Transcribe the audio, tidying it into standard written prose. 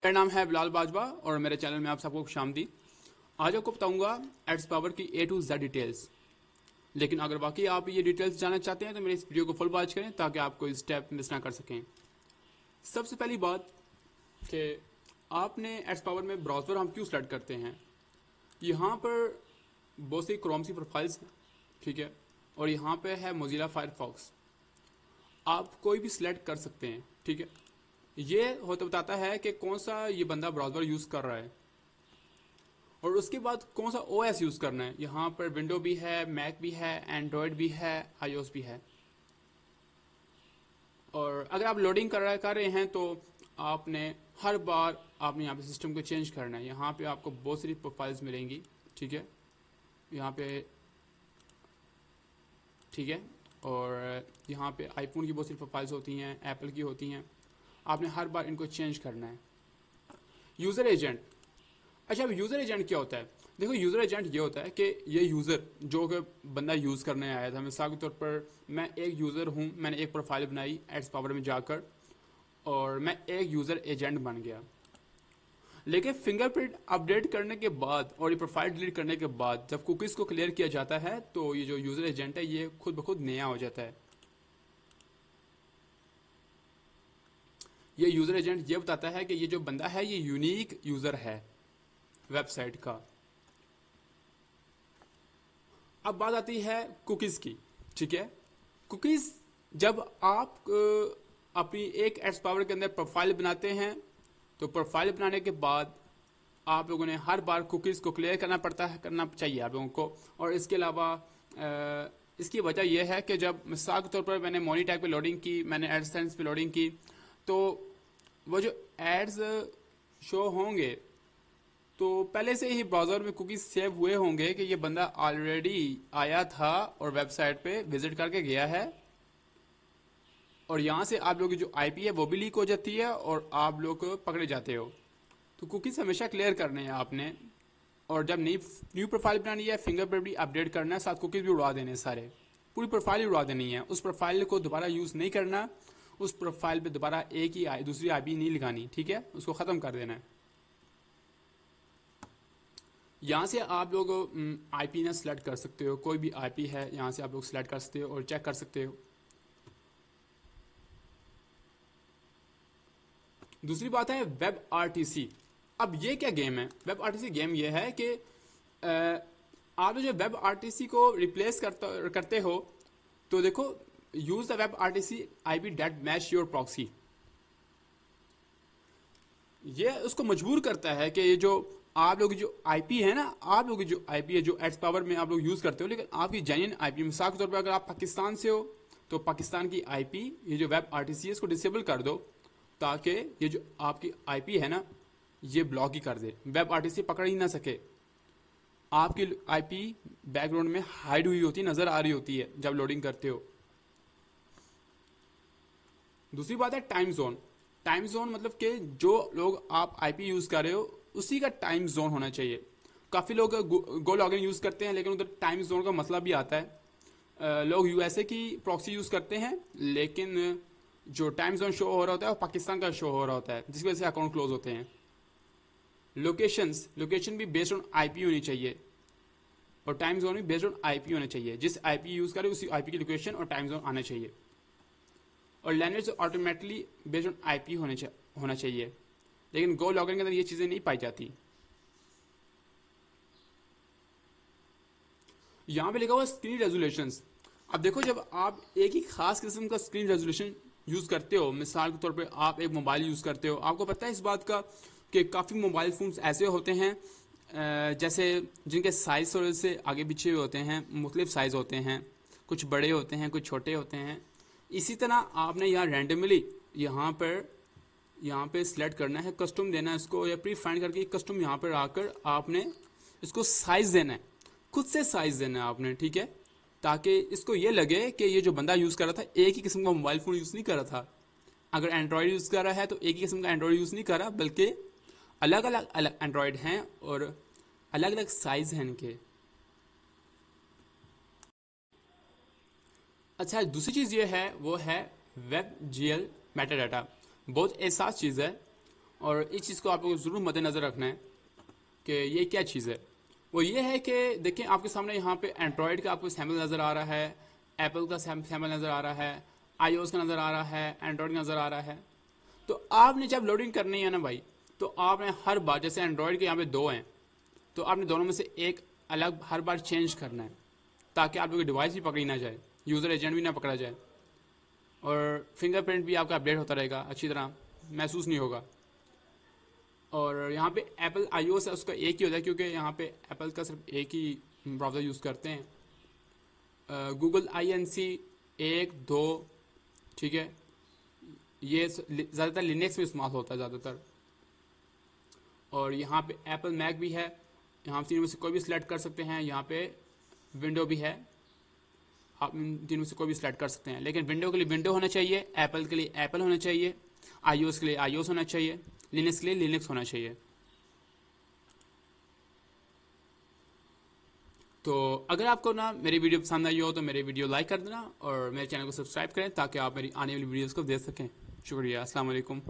मेरा नाम है बिलाल बाजवा और मेरे चैनल में आप सबको खुशामदीद। आज आपको बताऊंगा एड्स पावर की A to Z डिटेल्स। लेकिन अगर वाकई आप ये डिटेल्स जानना चाहते हैं तो मेरे इस वीडियो को फुल वॉच करें ताकि आप कोई स्टेप मिस ना कर सकें। सबसे पहली बात कि आपने एड्स पावर में ब्राउज़र हम क्यों सेलेक्ट करते हैं। यहाँ पर बहुत सी क्रोम सी प्रोफाइल्स हैं, ठीक है, और यहाँ पे है मोजिला फायरफॉक्स। आप कोई भी सिलेक्ट कर सकते हैं, ठीक है। ये होता बताता है कि कौन सा ये बंदा ब्राउज़र यूज़ कर रहा है और उसके बाद कौन सा OS यूज़ करना है। यहाँ पर विंडो भी है, मैक भी है, एंड्रॉयड भी है, iOS भी है। और अगर आप लोडिंग कर रहे हैं तो आपने हर बार आपने यहाँ पे सिस्टम को चेंज करना है। यहाँ पे आपको बहुत सारी प्रोफाइल्स मिलेंगी, ठीक है, यहाँ पे, ठीक है। और यहाँ पे आईफोन की बहुत सारी प्रोफाइल्स होती हैं, एप्पल की होती हैं। आपने हर बार इनको चेंज करना है। यूज़र एजेंट, अच्छा, अब यूज़र एजेंट क्या होता है। देखो, यूज़र एजेंट ये होता है कि ये यूज़र जो कि बंदा यूज़ करने आया था, मिसाल के तौर पर मैं एक यूज़र हूँ, मैंने एक प्रोफाइल बनाई एड्स पावर में जाकर और मैं एक यूज़र एजेंट बन गया। लेकिन फिंगरप्रिंट अपडेट करने के बाद और ये प्रोफाइल डिलीट करने के बाद जब कुकीज़ को क्लियर किया जाता है तो ये जो यूज़र एजेंट है ये खुद ब खुद नया हो जाता है। ये यूज़र एजेंट ये बताता है कि ये जो बंदा है ये यूनिक यूज़र है वेबसाइट का। अब बात आती है कुकीज़ की, ठीक है। कुकीज़, जब आप अपनी एक एड्स पावर के अंदर प्रोफाइल बनाते हैं तो प्रोफाइल बनाने के बाद आप लोगों ने हर बार कुकीज़ को क्लियर करना चाहिए आप लोगों को। और इसके अलावा इसकी वजह यह है कि जब मिसाल के तौर पर मैंने मोनी टैग पे लोडिंग की, मैंने एडसेंस पे लोडिंग की, तो वो जो एड्स शो होंगे तो पहले से ही ब्राउज़र में कुकीज़ सेव हुए होंगे कि ये बंदा ऑलरेडी आया था और वेबसाइट पे विजिट करके गया है। और यहाँ से आप लोग की जो IP है वो भी लीक हो जाती है और आप लोग पकड़े जाते हो। तो कुकीज़ हमेशा क्लियर करने हैं आपने। और जब न्यू प्रोफाइल बनानी है, फिंगरप्रिंट भी अपडेट करना है, साथ कुकीज़ भी उड़ा देने हैं सारे, पूरी प्रोफाइल ही उड़ा देनी है। उस प्रोफाइल को दोबारा यूज़ नहीं करना, उस प्रोफाइल पे दोबारा एक ही दूसरी IP नहीं लगानी, ठीक है, उसको ख़त्म कर देना है। यहाँ से आप लोग IP ना सेलेक्ट कर सकते हो, कोई भी IP है यहाँ से आप लोग सेलेक्ट कर सकते हो और चेक कर सकते हो। दूसरी बात है वेब RTC। अब ये क्या गेम है। वेब RTC गेम ये है कि आप जो वेब RTC को रिप्लेस करते हो तो देखो, use the web RTC IP date match your proxy. ये उसको मजबूर करता है कि ये जो आप लोग जो IP है ना, आप लोग की जो IP है जो एड्स पावर में आप लोग यूज करते हो, लेकिन आपकी जेन्युइन IP, मिसाल के तौर पर अगर आप पाकिस्तान से हो तो पाकिस्तान की IP, ये जो वेब RTC है इसको डिसेबल कर दो ताकि ये जो आपकी IP है ना ये ब्लॉक ही कर दे, वेब RTC पकड़ ही ना सके। आपकी IP बैकग्राउंड में हाइड हुई होती, नजर आ रही होती है जब लोडिंग करते हो। दूसरी बात है टाइम जोन। टाइम जोन मतलब कि जो लोग आप IP यूज कर रहे हो उसी का टाइम जोन होना चाहिए। काफी लोग गो लॉगिन यूज करते हैं लेकिन उधर टाइम जोन का मसला भी आता है। लोग USA की प्रॉक्सी यूज करते हैं लेकिन जो टाइम जोन शो हो रहा होता है वो पाकिस्तान का शो हो रहा होता है, जिसकी वजह से अकाउंट क्लोज होते हैं। लोकेशन भी बेस्ड ऑन IP होनी चाहिए और टाइम जोन भी बेस्ड ऑन IP होना चाहिए। जिस IP यूज करें उसी IP की लोकेशन और टाइम जोन आना चाहिए। और language automatically based on IP होना चाहिए। लेकिन गो लॉगिन के अंदर ये चीज़ें नहीं पाई जाती। यहाँ पे लिखा हुआ स्क्रीन रेजोल्यूशन। अब देखो, जब आप एक ही खास किस्म का स्क्रीन रेजोल्यूशन यूज़ करते हो, मिसाल के तौर पे आप एक मोबाइल यूज़ करते हो, आपको पता है इस बात का कि काफ़ी मोबाइल फ़ोन्स ऐसे होते हैं जैसे जिनके साइज़ थोड़े से आगे पीछे हुए होते हैं, मुख्तलिफ साइज़ होते हैं, कुछ बड़े होते हैं, कुछ छोटे होते हैं। इसी तरह आपने यहाँ रैंडमली यहाँ पे सिलेक्ट करना है, कस्टम देना है इसको, या प्री फाइंड करके कस्टम यहाँ पर आकर आपने इसको साइज़ देना है, खुद से साइज़ देना है आपने, ठीक है, ताकि इसको ये लगे कि ये जो बंदा यूज़ कर रहा था एक ही किस्म का मोबाइल फ़ोन यूज़ नहीं कर रहा था। अगर एंड्रॉयड यूज़ कर रहा है तो एक ही किस्म का एंड्रॉयड यूज़ नहीं कर रहा, बल्कि अलग अलग एंड्रॉयड हैं और अलग अलग साइज़ हैं इनके। अच्छा, दूसरी चीज़ ये है वो है वेब GL मेटा डाटा। बहुत एहसास चीज़ है और इस चीज़ को आपको ज़रूर मद्देनज़र रखना है कि ये क्या चीज़ है। वो ये है कि देखें आपके सामने यहाँ पे एंड्रॉयड का आपको सैम्पल नज़र आ रहा है, एप्पल का सैम्पल नज़र आ रहा है, iOS का नज़र आ रहा है, एंड्रॉयड का नज़र आ रहा है। तो आपने जब लोडिंग करनी है ना भाई, तो आपने हर बार, जैसे एंड्रॉयड के यहाँ पे 2 हैं, तो आपने दोनों में से एक अलग हर बार चेंज करना है, ताकि आप लोग की डिवाइस भी पकड़ी ना जाए, यूज़र एजेंट भी ना पकड़ा जाए, और फिंगरप्रिंट भी आपका अपडेट होता रहेगा, अच्छी तरह महसूस नहीं होगा। और यहाँ पे एप्पल iOS है उसका एक ही होता है, क्योंकि यहाँ पे एप्पल का सिर्फ एक ही ब्राउज़र यूज़ करते हैं। गूगल INC 1, 2, ठीक है, ये ज़्यादातर लिनक्स में इस्तेमाल होता है ज़्यादातर। और यहाँ पे एप्पल मैक भी है, यहाँ तीनों में से कोई भी सिलेक्ट कर सकते हैं। यहाँ पे विंडो भी है, आप इन तीनों में से कोई भी सिलेक्ट कर सकते हैं, लेकिन विंडो के लिए विंडो होना चाहिए, एप्पल के लिए एप्पल होना चाहिए, iOS के लिए iOS होना चाहिए, लिनक्स के लिए लिनक्स होना चाहिए। तो अगर आपको ना मेरी वीडियो पसंद आई हो तो मेरी वीडियो लाइक कर देना और मेरे चैनल को सब्सक्राइब करें, ताकि आप मेरी आने वाली वीडियोस को देख सकें। शुक्रिया, अस्सलाम वालेकुम।